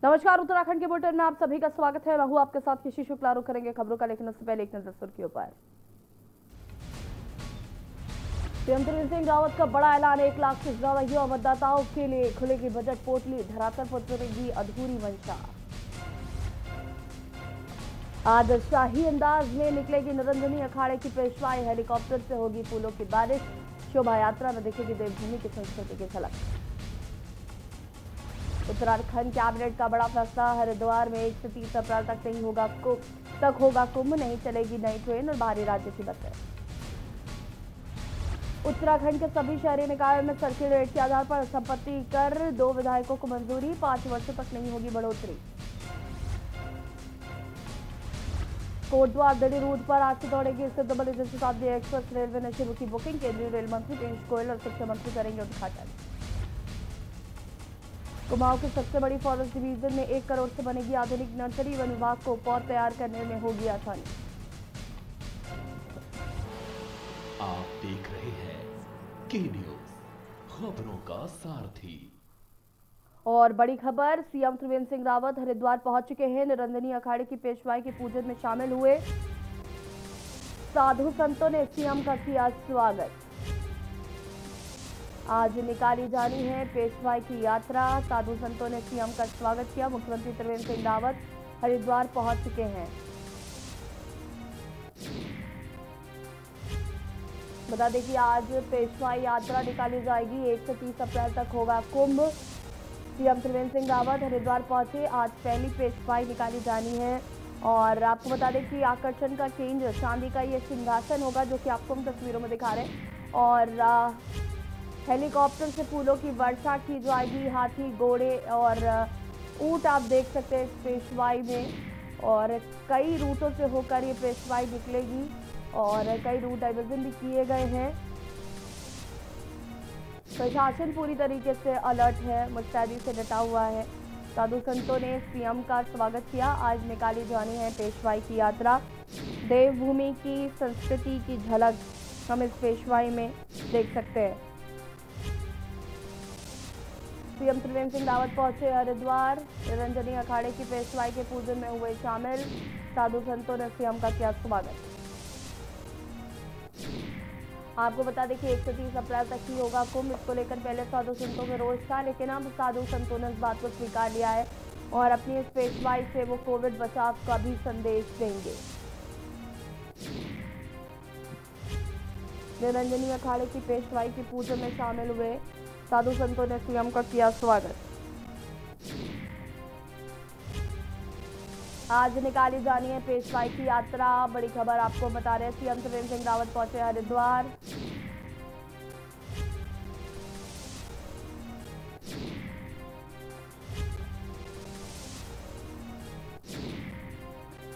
नमस्कार, उत्तराखंड के बुलेटिन में आप सभी का स्वागत है। मैं हूं आपके साथ किसी शुक्ला। रुक करेंगे खबरों का, लेकिन उससे पहले एक नजर सुर्खियों पर। सीएम त्रिवेंद्र सिंह रावत का बड़ा ऐलान, 1 लाख से ज्यादा युवा मतदाताओं के लिए खुलेगी बजट पोटली, धरातल पर उतरेगी अधूरी मंशा। आज शाही अंदाज में निकलेगी निरंजनी अखाड़े की पेशवाई, हेलीकॉप्टर से होगी फूलों की बारिश, शोभा यात्रा में दिखेगी देवभूमि की संस्कृति की झलक। उत्तराखंड कैबिनेट का बड़ा फैसला, हरिद्वार में 1 से 30 अप्रैल तक होगा कुंभ, नहीं चलेगी नई ट्रेन और बाहरी राज्य की बसें। उत्तराखंड के सभी शहरी निकायों में सर्किल रेट के आधार पर संपत्ति कर, 2 विधायकों को मंजूरी, 5 वर्षों तक नहीं होगी बढ़ोतरी। कोटद्वार दिल्ली रूट पर आज से दौड़ेगी सिद्धबली जनशताब्दी एक्सप्रेस, रेलवे ने शुरू की बुकिंग, केंद्रीय रेल मंत्री पीयूष गोयल और शिक्षा मंत्री करेंगे उद्घाटन। कुमाऊं की सबसे बड़ी फॉरेस्ट डिवीजन में 1 करोड़ से बनेगी आधुनिक नर्सरी, वन विभाग को पौध तैयार करने में होगी आसानी। आप देख रहे हैं के न्यूज, खबरों का सारथी। और बड़ी खबर, सीएम त्रिवेंद्र सिंह रावत हरिद्वार पहुंच चुके हैं। निरंजनी अखाड़े की पेशवाई के पूजन में शामिल हुए। साधु संतों ने सीएम का किया स्वागत। आज निकाली जानी है पेशवाई की यात्रा, साधु संतों ने सीएम का स्वागत किया। मुख्यमंत्री त्रिवेंद्र सिंह रावत हरिद्वार पहुंच चुके हैं। बता दें कि आज पेशवाई यात्रा निकाली जाएगी, 1 से 30 अप्रैल तक होगा कुंभ। सीएम त्रिवेंद्र सिंह रावत हरिद्वार पहुंचे, आज पहली पेशवाई निकाली जानी है। और आपको बता दें कि आकर्षण का केंद्र चांदी का ये सिंहासन होगा, जो कि आपको हम तस्वीरों में दिखा रहे हैं। और हेलीकॉप्टर से फूलों की वर्षा की जाएगी, हाथी घोड़े और ऊंट आप देख सकते हैं इस पेशवाई में। और कई रूटों से होकर ये पेशवाई निकलेगी और कई रूट डाइवर्जन भी किए गए हैं। प्रशासन पूरी तरीके से अलर्ट है, मुस्तैदी से डटा हुआ है। साधु संतों ने सीएम का स्वागत किया। आज निकाली जानी है पेशवाई की यात्रा, देवभूमि की संस्कृति की झलक हम इस पेशवाई में देख सकते हैं। सीएम त्रिवेंद्र सिंह रावत पहुंचे हरिद्वार, निरंजनी अखाड़े की पेशवाई के पूजन में हुए शामिल। साधु संतों ने सीएम का किया स्वागत। आपको बता दें कि 1 से 30 अप्रैल तक ही होगा कुंभ। इसको लेकर पहले साधु संतों में रोष था, लेकिन अब साधु संतों ने इस बात को स्वीकार लिया है और अपनी इस पेशवाई से वो कोविड बचाव का भी संदेश देंगे। निरंजनी अखाड़े की पेशवाई के पूजन में शामिल हुए साधु संतों ने सीएम का किया स्वागत। आज निकाली जानी है पेशवाई की यात्रा। बड़ी खबर आपको बता रहे हैं, सीएम त्रिवेंद्र सिंह रावत पहुंचे हरिद्वार।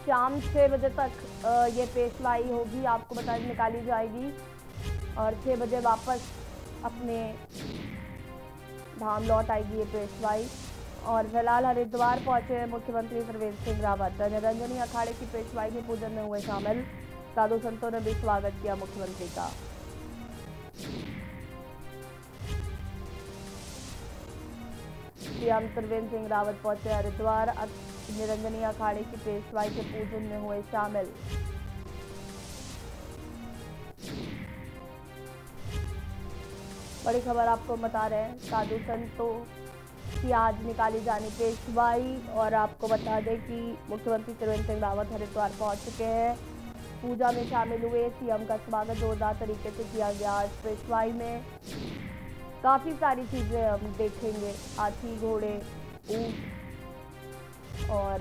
शाम 6 बजे तक ये पेशवाई होगी, आपको बता दें निकाली जाएगी और 6 बजे वापस अपने धाम लौट आएगी ये पेशवाई। और फिलहाल हरिद्वार पहुंचे मुख्यमंत्री त्रिवेंद्र सिंह रावत, निरंजनी अखाड़े की पेशवाई के पूजन में हुए शामिल। साधु संतों ने भी स्वागत किया मुख्यमंत्री का। सीएम त्रिवेंद्र सिंह रावत पहुंचे हरिद्वार, निरंजनी अखाड़े की पेशवाई के पूजन में हुए शामिल। बड़ी खबर आपको बता रहे हैं, साधु संतों की आज निकाली जानी पेशवाई। और आपको बता दें कि मुख्यमंत्री त्रिवेंद्र सिंह रावत हरिद्वार पहुंच चुके हैं, पूजा में शामिल हुए। सीएम का स्वागत जोरदार तरीके से किया गया। आज पेशवाई में काफी सारी चीजें हम देखेंगे, हाथी घोड़े ऊंट और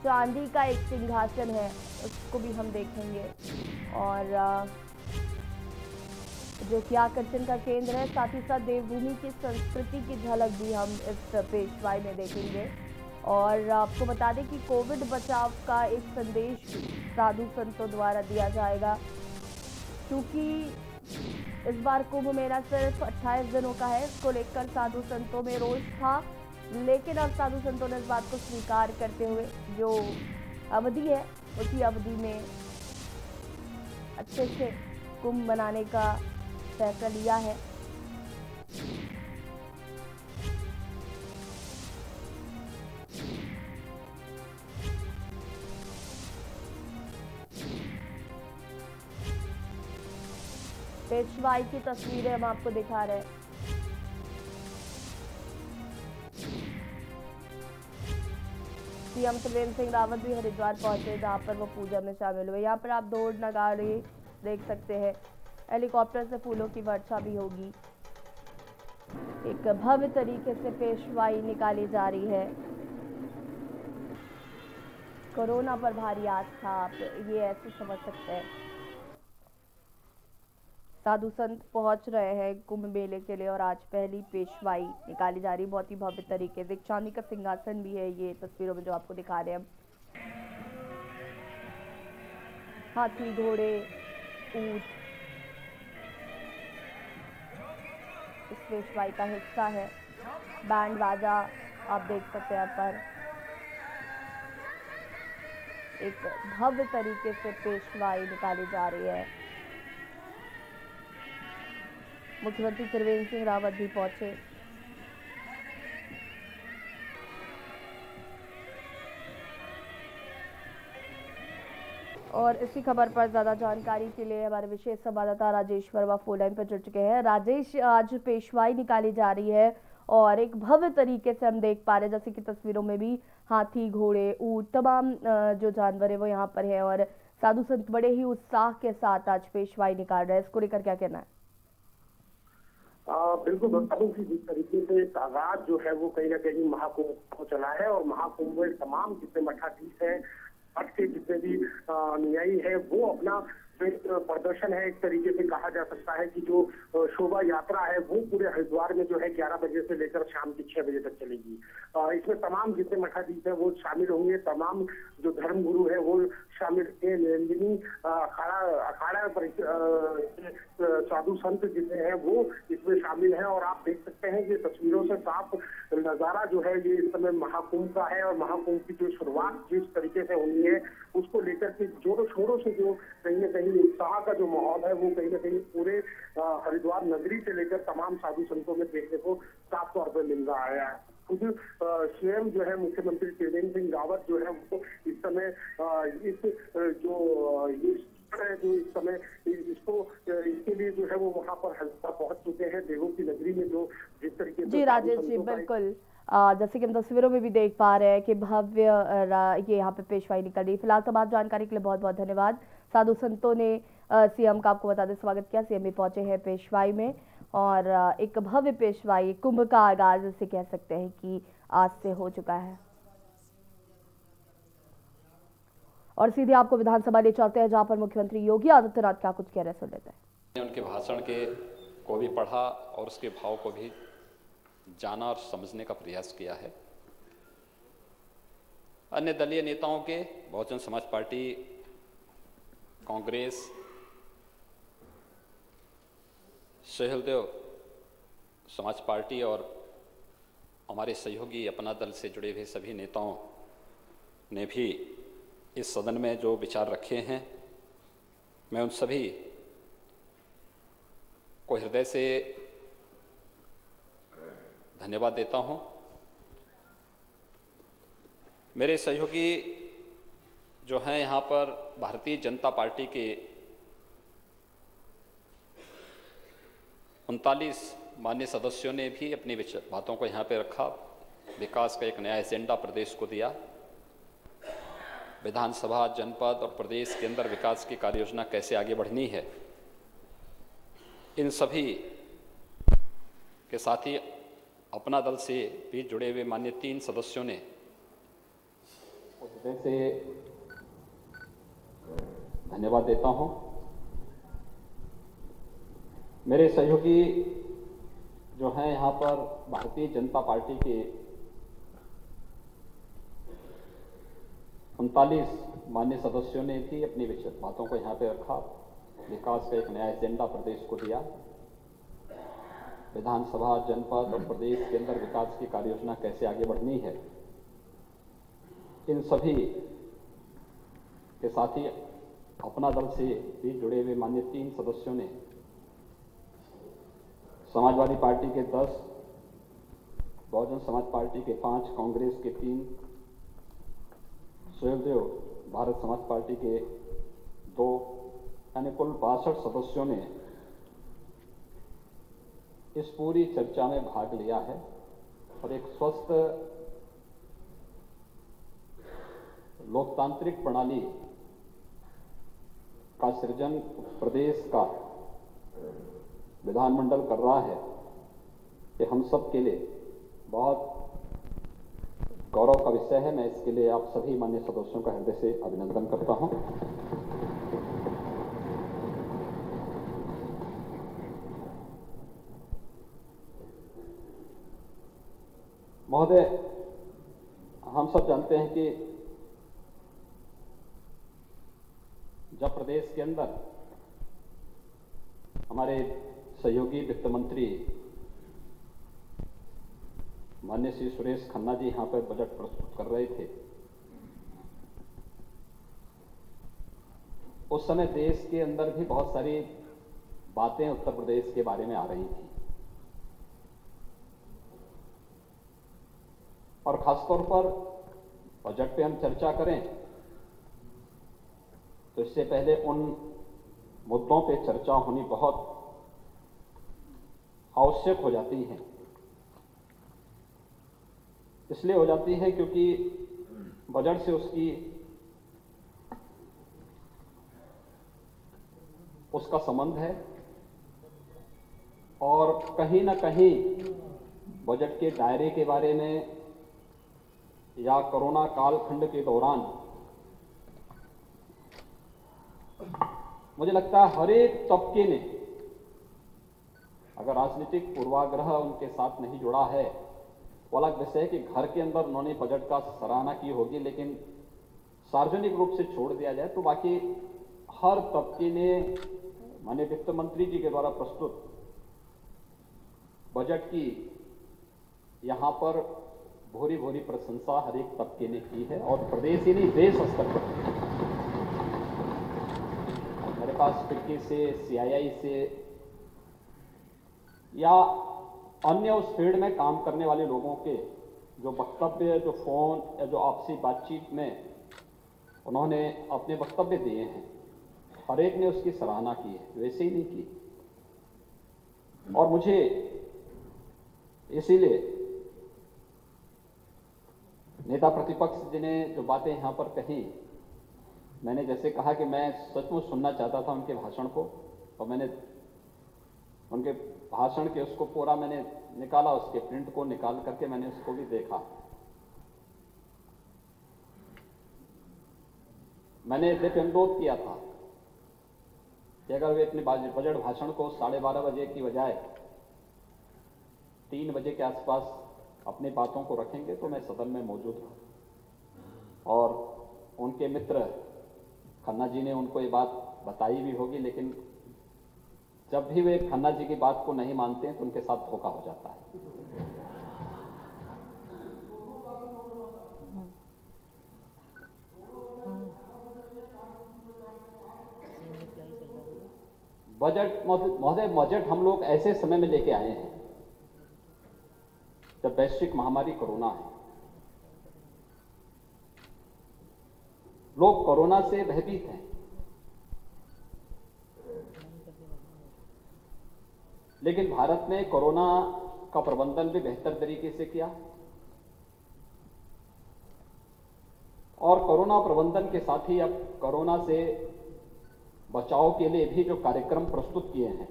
चांदी का एक सिंहासन है, उसको भी हम देखेंगे। और जो कि आकर्षण का केंद्र है, साथ ही साथ देवभूमि की संस्कृति की झलक भी हम इस पेशवाई में देखेंगे। और आपको बता दें कि कोविड बचाव का एक संदेश भी साधु संतों द्वारा दिया जाएगा, क्योंकि इस बार कुंभ मेला सिर्फ 28 दिनों का है। इसको लेकर साधु संतों में रोष था, लेकिन अब साधु संतों ने इस बात को स्वीकार करते हुए जो अवधि है उसी अवधि में अच्छे से कुंभ मनाने का फैसला लिया है। पेशवाई की तस्वीरें हम आपको दिखा रहे हैं। सीएम त्रिवेंद्र सिंह रावत भी हरिद्वार पहुंचे, जहां पर वो पूजा में शामिल हुए। यहाँ पर आप दौड़ नगाड़े देख सकते हैं, हेलीकॉप्टर से फूलों की वर्षा भी होगी। एक भव्य तरीके से पेशवाई निकाली जा रही है। कोरोना पर भारी आस्था, आप ये ऐसे समझ सकते हैं। साधु संत पहुंच रहे हैं कुंभ मेले के लिए और आज पहली पेशवाई निकाली जा रही, बहुत ही भव्य तरीके से। चांदी का सिंहासन भी है ये तस्वीरों में जो आपको दिखा रहे हैं हम। हाथी, घोड़े, ऊंट इस पेशवाई का हिस्सा है। बैंड बाजा आप देख सकते हैं यहाँ पर। एक भव्य तरीके से पेशवाई निकाली जा रही है। मुख्यमंत्री त्रिवेंद्र सिंह रावत भी पहुंचे। और इसी खबर पर ज्यादा जानकारी के लिए हमारे विशेष संवाददाता राजेश वर्मा फोन लाइन पर जुड़ चुके हैं। राजेश, आज पेशवाई निकाली जा रही है और एक भव्य तरीके से हम देख पा रहे हैं, जैसे कि तस्वीरों में भी हाथी, घोड़े, ऊंट, तमाम जो जानवर है वो यहाँ पर है और साधु संत बड़े ही उत्साह के साथ आज पेशवाई निकाल रहे हैं। इसको लेकर क्या कहना है? बिल्कुल बताऊं कि जिस तरीके से आगाज जो है वो कहीं ना कहीं महाकुंभ को चला है और महाकुंभ में तमाम जितने मठाधीश है, मठ के जितने भी अनुयायी है, वो अपना प्रदर्शन है, एक तरीके से कहा जा सकता है कि जो शोभा यात्रा है वो पूरे हरिद्वार में जो है 11 बजे से लेकर शाम के 6 बजे तक चलेगी। इसमें तमाम जितने मठाधीश है वो शामिल होंगे, तमाम जो धर्मगुरु है वो शामिल होंगे। निरंजनी अखाड़ा साधु संत जितने हैं वो इसमें शामिल हैं और आप देख सकते हैं कि तस्वीरों से साफ नजारा जो है ये इस समय महाकुंभ का है और महाकुंभ की जो शुरुआत जिस तरीके से होनी है उसको लेकर के जोरों शोरों से जो कहीं ना कहीं उत्साह का जो माहौल है वो कहीं ना कहीं पूरे हरिद्वार नगरी से लेकर तमाम साधु संतों में देखने को साफ तौर पर मिल रहा है। खुद स्वयं जो है मुख्यमंत्री त्रिवेंद्र सिंह रावत जो है वो इस समय जो इस समय इसके लिए जो है वो वहाँ पर हरिद्वार पहुंच चुके हैं। देवों की नगरी में जो जिस तरीके से जी राजेश जी, बिल्कुल जैसे कि हम तस्वीरों में भी देख पा रहे हैं कि भव्य ये यहाँ पे पेशवाई निकल रही है। फिलहाल तमाम जानकारी के लिए बहुत बहुत धन्यवाद। साधु संतों ने सीएम का आपको बता दें स्वागत किया। सीएम भी पहुंचे हैं पेशवाई में और एक भव्य पेशवाई कुंभ का आगाज इसे कह सकते हैं कि आज से हो चुका है। और सीधे आपको विधानसभा ले चलते हैं जहां पर मुख्यमंत्री योगी आदित्यनाथ क्या कुछ कह रहे सुन लेते हैं। उनके भाषण को भी पढ़ा और उसके भाव को भी जाना और समझने का प्रयास किया है। अन्य दलीय नेताओं के बहुजन समाज पार्टी, कांग्रेस, सहदेव समाज पार्टी और हमारे सहयोगी अपना दल से जुड़े हुए सभी नेताओं ने भी इस सदन में जो विचार रखे हैं, मैं उन सभी को हृदय से धन्यवाद देता हूं। मेरे सहयोगी जो हैं यहाँ पर भारतीय जनता पार्टी के 39 माननीय सदस्यों ने भी अपनी बातों को यहाँ पे रखा। विकास का एक नया एजेंडा प्रदेश को दिया। विधानसभा, जनपद और प्रदेश के अंदर विकास की कार्ययोजना कैसे आगे बढ़नी है, इन सभी के साथ ही अपना दल से भी जुड़े हुए माननीय 3 सदस्यों ने हृदय से धन्यवाद देता हूं। मेरे सहयोगी जो हैं यहाँ पर भारतीय जनता पार्टी के 39 माननीय सदस्यों ने भी अपनी बातों को यहाँ पे रखा। विकास का एक नया एजेंडा प्रदेश को दिया। विधानसभा, जनपद और प्रदेश के अंदर विकास की कार्ययोजना कैसे आगे बढ़नी है, इन सभी के साथ ही अपना दल से भी जुड़े हुए माननीय 3 सदस्यों ने समाजवादी पार्टी के 10, बहुजन समाज पार्टी के 5, कांग्रेस के 3, स्वदेव भारत समाज पार्टी के 2, यानी कुल 62 सदस्यों ने इस पूरी चर्चा में भाग लिया है और एक स्वस्थ लोकतांत्रिक प्रणाली का सृजन प्रदेश का विधानमंडल कर रहा है, ये हम सब के लिए बहुत गौरव का विषय है। मैं इसके लिए आप सभी माननीय सदस्यों का हृदय से अभिनंदन करता हूं। महोदय, हम सब जानते हैं कि जब प्रदेश के अंदर हमारे सहयोगी वित्त मंत्री माननीय श्री सुरेश खन्ना जी यहां पर बजट प्रस्तुत कर रहे थे, उस समय देश के अंदर भी बहुत सारी बातें उत्तर प्रदेश के बारे में आ रही थी और खासतौर पर बजट पे हम चर्चा करें तो इससे पहले उन मुद्दों पे चर्चा होनी बहुत आवश्यक हो जाती है। इसलिए हो जाती है क्योंकि बजट से उसका संबंध है और कहीं ना कहीं बजट के दायरे के बारे में या कोरोना कालखंड के दौरान मुझे लगता है हर एक तबके ने, अगर राजनीतिक पूर्वाग्रह उनके साथ नहीं जुड़ा है वो अलग विषय है कि घर के अंदर उन्होंने बजट का सराहना की होगी, लेकिन सार्वजनिक रूप से छोड़ दिया जाए तो बाकी हर तबके ने माननीय वित्त मंत्री जी के द्वारा प्रस्तुत बजट की यहां पर भूरी भूरी प्रशंसा हर एक तबके ने की है और प्रदेश ही नहीं देश स्तर पर। मेरे पास फिक्की से, CII से या अन्य उस फील्ड में काम करने वाले लोगों के जो वक्तव्य, जो फोन या जो आपसी बातचीत में उन्होंने अपने वक्तव्य दिए हैं, हर एक ने उसकी सराहना की है, वैसे ही नहीं की। और मुझे इसीलिए नेता प्रतिपक्ष जी ने जो बातें यहां पर कही, मैंने जैसे कहा कि मैं सचमुच सुनना चाहता था उनके भाषण को और मैंने उनके भाषण के उसको पूरा मैंने निकाला, उसके प्रिंट को निकाल करके मैंने उसको भी देखा। मैंने इस अनुरोध किया था कि अगर वे अपने बजट भाषण को 12:30 बजे की बजाय 3 बजे के आसपास अपनी बातों को रखेंगे तो मैं सदन में मौजूद हूं। और उनके मित्र खन्ना जी ने उनको ये बात बताई भी होगी, लेकिन जब भी वे खन्ना जी की बात को नहीं मानते हैं तो उनके साथ धोखा हो जाता है। बजट महोदय, बजट हम लोग ऐसे समय में लेके आए हैं जब वैश्विक महामारी कोरोना है। लोग कोरोना से भयभीत हैं, लेकिन भारत ने कोरोना का प्रबंधन भी बेहतर तरीके से किया और कोरोना प्रबंधन के साथ ही अब कोरोना से बचाव के लिए भी जो कार्यक्रम प्रस्तुत किए हैं,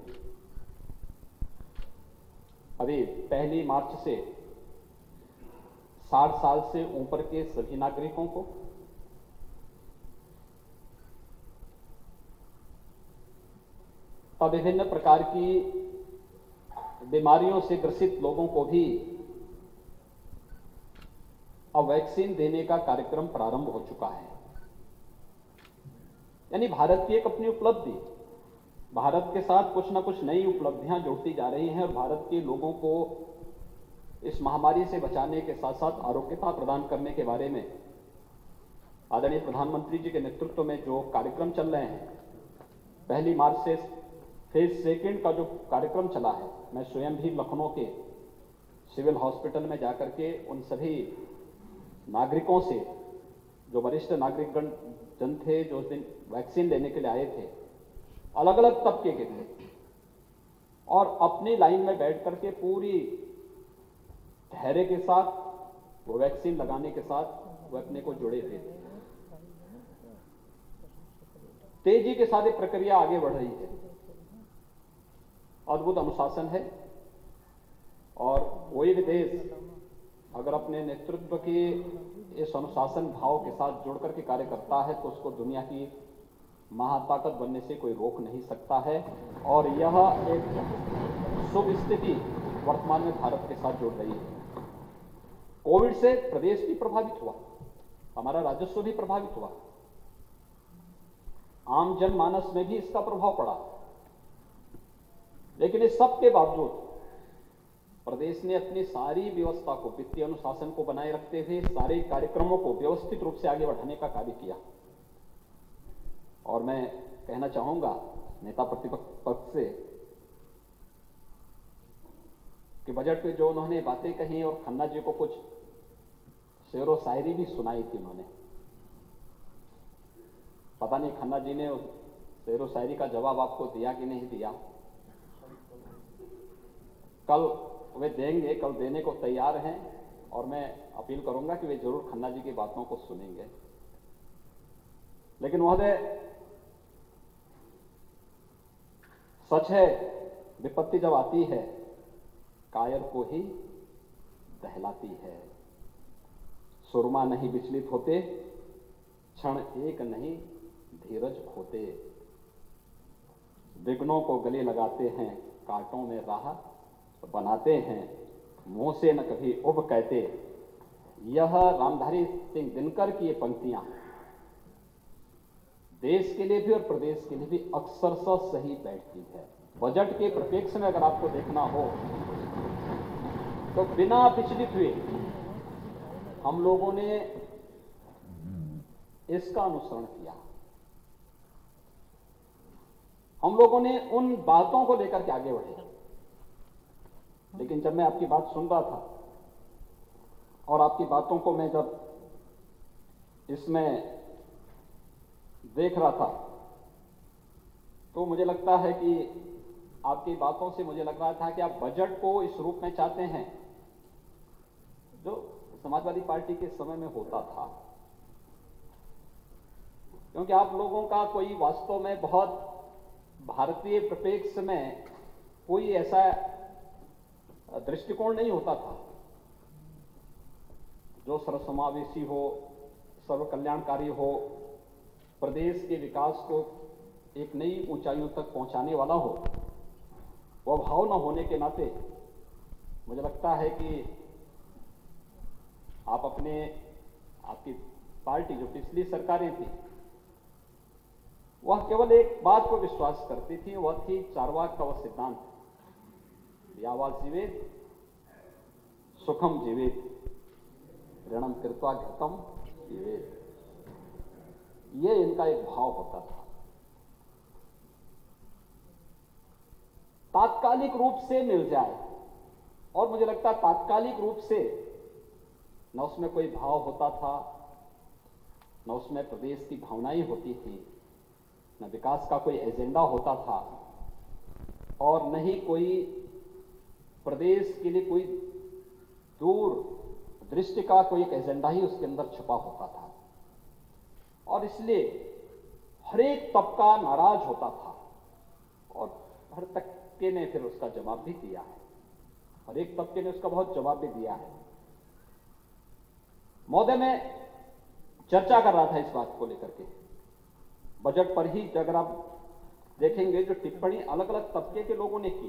अभी 1 मार्च से 60 साल से ऊपर के सभी नागरिकों को अब विभिन्न प्रकार की बीमारियों से ग्रसित लोगों को भी अब वैक्सीन देने का कार्यक्रम प्रारंभ हो चुका है। यानी भारत की एक अपनी उपलब्धि, भारत के साथ कुछ ना कुछ नई उपलब्धियां जुड़ती जा रही हैं और भारत के लोगों को इस महामारी से बचाने के साथ साथ आरोग्यता प्रदान करने के बारे में आदरणीय प्रधानमंत्री जी के नेतृत्व में जो कार्यक्रम चल रहे हैं, 1 मार्च से फेज 2 का जो कार्यक्रम चला है, मैं स्वयं भी लखनऊ के सिविल हॉस्पिटल में जाकर के उन सभी नागरिकों से, जो वरिष्ठ नागरिकगण जन थे जो उस दिन वैक्सीन लेने के लिए आए थे, अलग अलग तबके के थे और अपनी लाइन में बैठ करके पूरी धैर्य के साथ वो वैक्सीन लगाने के साथ वो अपने को जुड़े हुए थे। तेजी के साथ प्रक्रिया आगे बढ़ रही है, अद्भुत अनुशासन है। और कोई भी देश अगर अपने नेतृत्व के इस अनुशासन भाव के साथ जुड़ करके कार्य करता है तो उसको दुनिया की महाताकत बनने से कोई रोक नहीं सकता है। और यह एक शुभ स्थिति वर्तमान में भारत के साथ जुड़ रही है। कोविड से प्रदेश भी प्रभावित हुआ, हमारा राजस्व भी प्रभावित हुआ, आम जनमानस में भी इसका प्रभाव पड़ा, लेकिन इस सब के बावजूद प्रदेश ने अपनी सारी व्यवस्था को, वित्तीय अनुशासन को बनाए रखते हुए सारे कार्यक्रमों को व्यवस्थित रूप से आगे बढ़ाने का कार्य किया। और मैं कहना चाहूंगा नेता प्रतिपक्ष पक्ष से कि बजट पे जो उन्होंने बातें कही और खन्ना जी को कुछ शेरो शायरी भी सुनाई थी उन्होंने, पता नहीं खन्ना जी ने उस शेरो शायरी का जवाब आपको दिया कि नहीं दिया। कल वे देंगे, कल देने को तैयार हैं और मैं अपील करूंगा कि वे जरूर खन्ना जी की बातों को सुनेंगे। लेकिन महोदय, सच है विपत्ति जब आती है कायर को ही दहलाती है। सुरमा नहीं विचलित होते, क्षण एक नहीं धीरज खोते। विघ्नों को गले लगाते हैं, कांटों में राह बनाते हैं, मुंह से न कभी उब कहते। यह रामधारी सिंह दिनकर की ये पंक्तियां देश के लिए भी और प्रदेश के लिए भी अक्सरशः सही बैठती है। बजट के परिप्रेक्ष्य में अगर आपको देखना हो तो बिना विचलित हुए हम लोगों ने इसका अनुसरण किया। हम लोगों ने उन बातों को लेकर के आगे बढ़े। लेकिन जब मैं आपकी बात सुन रहा था और आपकी बातों को मैं जब इसमें देख रहा था तो मुझे लगता है कि आपकी बातों से मुझे लग रहा था कि आप बजट को इस रूप में चाहते हैं जो समाजवादी पार्टी के समय में होता था। क्योंकि आप लोगों का कोई वास्तव में बहुत भारतीय परिप्रेक्ष्य में कोई ऐसा दृष्टिकोण नहीं होता था जो सर्वसमावेशी हो, सर्व कल्याणकारी हो, प्रदेश के विकास को एक नई ऊंचाइयों तक पहुंचाने वाला हो। वह भाव न होने के नाते मुझे लगता है कि आप आपकी पार्टी जो पिछली सरकारें थी वह केवल एक बात को विश्वास करती थी, वह थी चारवाक का वह सिद्धांत, यावा जीवेत सुखम जीवेत ऋणम कृत्वा घृतम जीवेत। ये इनका एक भाव होता था। तात्कालिक रूप से मिल जाए, और मुझे लगता है तात्कालिक रूप से न उसमें कोई भाव होता था, न उसमें प्रदेश की भावनाएं होती थी, न विकास का कोई एजेंडा होता था, और न ही कोई प्रदेश के लिए कोई दूर दृष्टि का कोई एक एजेंडा ही उसके अंदर छुपा होता था। और इसलिए हर एक तबका नाराज होता था और हर तबके ने फिर उसका जवाब भी दिया है। हर एक तबके ने उसका बहुत जवाब भी दिया है। महोदय, मैं चर्चा कर रहा था इस बात को लेकर के, बजट पर ही अगर आप देखेंगे जो टिप्पणी अलग अलग तबके के लोगों ने की,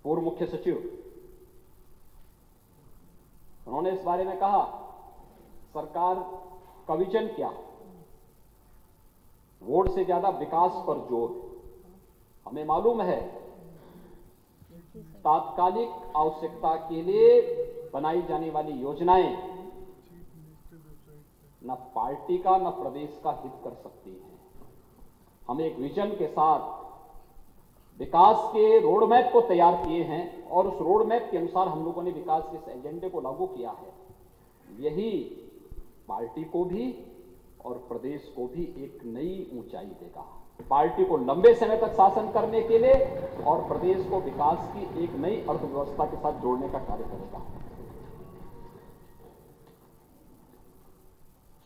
पूर्व मुख्य सचिव, उन्होंने इस बारे में कहा सरकार का विजन क्या, वोट से ज्यादा विकास पर जोर। हमें मालूम है तात्कालिक आवश्यकता के लिए बनाई जाने वाली योजनाएं न पार्टी का न प्रदेश का हित कर सकती हैं। हम एक विजन के साथ विकास के रोड मैप को तैयार किए हैं और उस रोड मैप के अनुसार हम लोगों ने विकास के इस एजेंडे को लागू किया है। यही पार्टी को भी और प्रदेश को भी एक नई ऊंचाई देगा। पार्टी को लंबे समय तक शासन करने के लिए और प्रदेश को विकास की एक नई अर्थव्यवस्था के साथ जोड़ने का कार्य करेगा।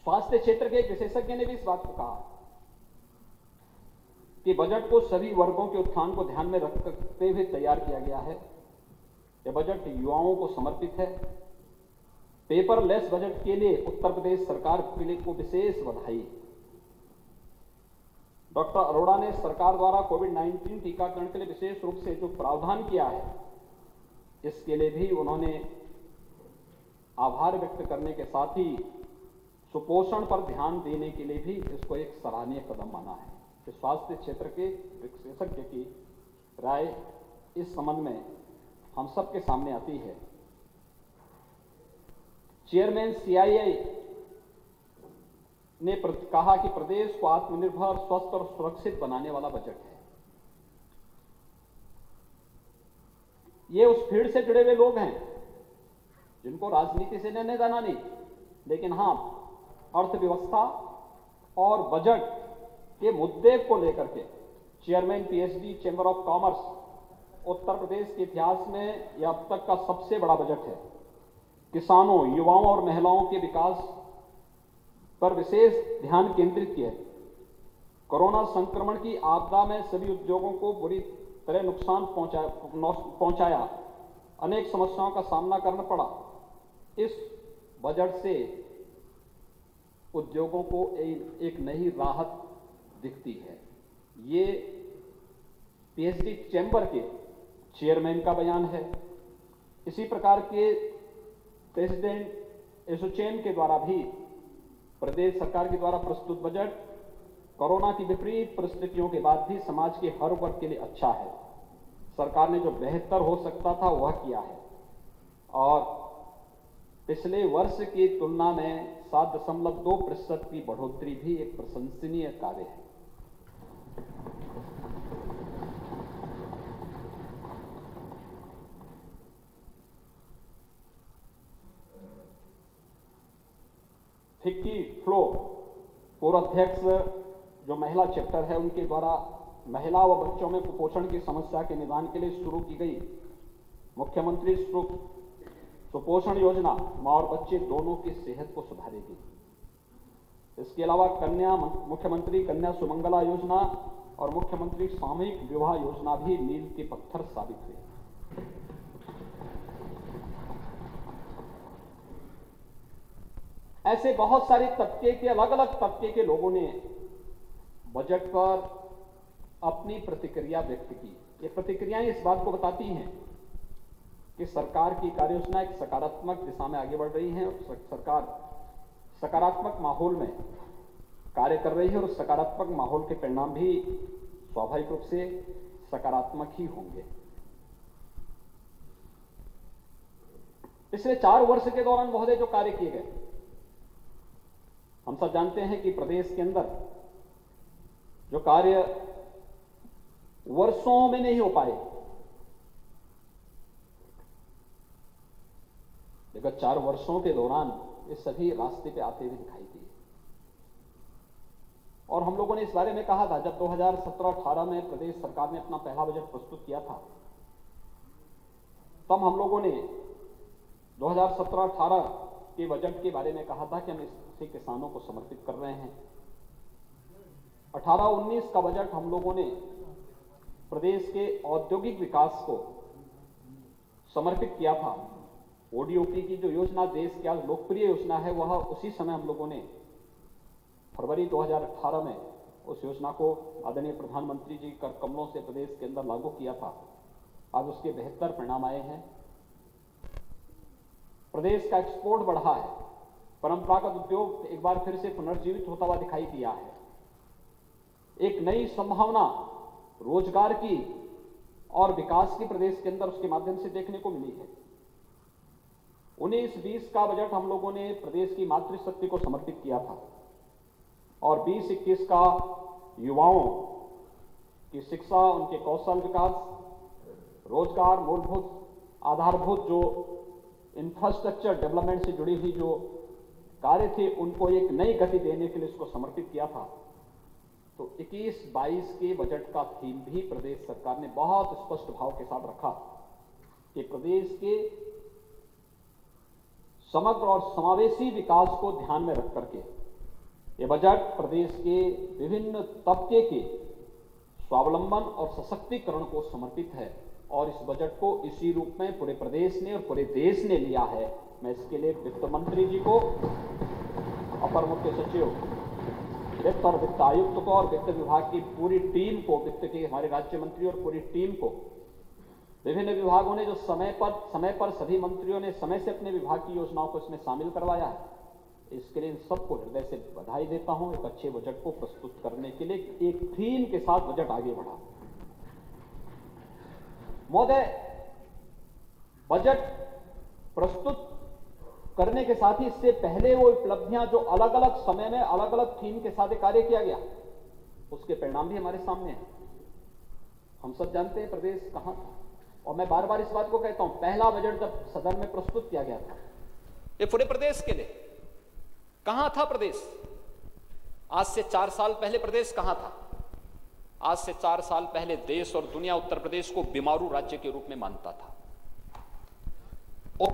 स्वास्थ्य क्षेत्र के एक विशेषज्ञ ने भी इस बात को कहा कि बजट को सभी वर्गों के उत्थान को ध्यान में रखते हुए तैयार किया गया है। यह बजट युवाओं को समर्पित है। पेपरलेस बजट के लिए उत्तर प्रदेश सरकार को विशेष बधाई। डॉक्टर अरोड़ा ने सरकार द्वारा कोविड-19 टीकाकरण के लिए विशेष रूप से जो प्रावधान किया है, इसके लिए भी उन्होंने आभार व्यक्त करने के साथ ही सुपोषण पर ध्यान देने के लिए भी इसको एक सराहनीय कदम माना है। तो स्वास्थ्य क्षेत्र के विशेषज्ञ की राय इस संबंध में हम सबके सामने आती है। चेयरमैन सीआईआई ने कहा कि प्रदेश को आत्मनिर्भर, स्वस्थ और सुरक्षित बनाने वाला बजट है। ये उस फील्ड से जुड़े हुए लोग हैं जिनको राजनीति से लेना देना नहीं, लेकिन हां, अर्थव्यवस्था और बजट के मुद्दे को लेकर के chairman PHD chamber of commerce Uttar Pradesh के इतिहास में यह अब तक का सबसे बड़ा बजट है। किसानों, युवाओं और महिलाओं के विकास पर विशेष ध्यान केंद्रित किया। कोरोना संक्रमण की आपदा में सभी उद्योगों को बुरी तरह नुकसान पहुंचाया, अनेक समस्याओं का सामना करना पड़ा। इस बजट से उद्योगों को एक नई राहत दिखती है। ये पीएचडी चैम्बर के चेयरमैन का बयान है। इसी प्रकार के प्रेसिडेंट एसोचैम के द्वारा भी प्रदेश सरकार के द्वारा प्रस्तुत बजट कोरोना की विपरीत परिस्थितियों के बाद भी समाज के हर वर्ग के लिए अच्छा है। सरकार ने जो बेहतर हो सकता था वह किया है और पिछले वर्ष की तुलना में 7.2% की बढ़ोतरी भी एक प्रशंसनीय कार्य है। फिक्की फ्लो पूर्व अध्यक्ष जो महिला चैप्टर है, उनके द्वारा महिला व बच्चों में कुपोषण की समस्या के निदान के लिए शुरू की गई मुख्यमंत्री सुपोषण योजना मां और बच्चे दोनों की सेहत को सुधारेगी। इसके अलावा मुख्यमंत्री कन्या सुमंगला योजना और मुख्यमंत्री सामूहिक विवाह योजना भी मील के पत्थर साबित हुए। ऐसे बहुत सारे तबके के, अलग अलग तबके के लोगों ने बजट पर अपनी प्रतिक्रिया व्यक्त की। ये प्रतिक्रियाएं इस बात को बताती हैं कि सरकार की कार्ययोजना एक सकारात्मक दिशा में आगे बढ़ रही है और सरकार सकारात्मक माहौल में कार्य कर रही है और सकारात्मक माहौल के परिणाम भी स्वाभाविक रूप से सकारात्मक ही होंगे। पिछले 4 वर्ष के दौरान महोदय जो कार्य किए गए, हम सब जानते हैं कि प्रदेश के अंदर जो कार्य वर्षों में नहीं हो पाए, विगत 4 वर्षों के दौरान ये सभी रास्ते पे आते हुए दिखाई दिए। और हम लोगों ने इस बारे में कहा था जब 2017-18 में प्रदेश सरकार ने अपना पहला बजट प्रस्तुत किया था, तब हम लोगों ने 2017-18 के बजट के बारे में कहा था कि हम इसे किसानों को समर्पित कर रहे हैं। 18-19 का बजट हम लोगों ने प्रदेश के औद्योगिक विकास को समर्पित किया था। ओडीओपी की जो योजना देश की आज लोकप्रिय योजना है, वह उसी समय हम लोगों ने फरवरी 2018 में उस योजना को आदरणीय प्रधानमंत्री जी कर कमलों से प्रदेश के अंदर लागू किया था। आज उसके बेहतर परिणाम आए हैं। प्रदेश का एक्सपोर्ट बढ़ा है। परंपरागत उद्योग एक बार फिर से पुनर्जीवित होता हुआ दिखाई दिया है। एक नई संभावना रोजगार की और विकास की प्रदेश के अंदर उसके माध्यम से देखने को मिली है। 19-20 का बजट हम लोगों ने प्रदेश की मातृशक्ति को समर्पित किया था और 20-21 का युवाओं की शिक्षा, उनके कौशल विकास, रोजगार, मूलभूत आधारभूत जो इंफ्रास्ट्रक्चर डेवलपमेंट से जुड़ी हुई जो कार्य थे उनको एक नई गति देने के लिए इसको समर्पित किया था। तो 21-22 के बजट का थीम भी प्रदेश सरकार ने बहुत स्पष्ट भाव के साथ रखा कि प्रदेश के समग्र और समावेशी विकास को ध्यान में रख करके ये बजट प्रदेश के विभिन्न तबके के स्वावलंबन और सशक्तिकरण को समर्पित है और इस बजट को इसी रूप में पूरे प्रदेश ने और पूरे देश ने लिया है। मैं इसके लिए वित्त मंत्री जी को, अपर मुख्य सचिव, वित्त और वित्त आयुक्त को और वित्त विभाग की पूरी टीम को, वित्त के हमारे राज्य मंत्री और पूरी टीम को, विभिन्न विभागों ने जो समय पर सभी मंत्रियों ने समय से अपने विभाग की योजनाओं को इसमें शामिल करवाया है, इसके लिए इन सबको हृदय से बधाई देता हूं। एक अच्छे बजट को प्रस्तुत करने के लिए एक थीम के साथ बजट आगे बढ़ा। महोदय, बजट प्रस्तुत करने के साथ ही इससे पहले वो उपलब्धियां जो अलग अलग समय में अलग अलग थीम के साथ कार्य किया गया, उसके परिणाम भी हमारे सामने हैं। हम सब जानते हैं प्रदेश कहां था, और मैं बार बार इस बात को कहता हूं, पहला बजट जब सदन में प्रस्तुत किया गया था, ये पूरे प्रदेश के लिए कहां था प्रदेश? आज से 4 साल पहले प्रदेश कहां था? आज से 4 साल पहले देश और दुनिया उत्तर प्रदेश को बीमारू राज्य के रूप में मानता था। और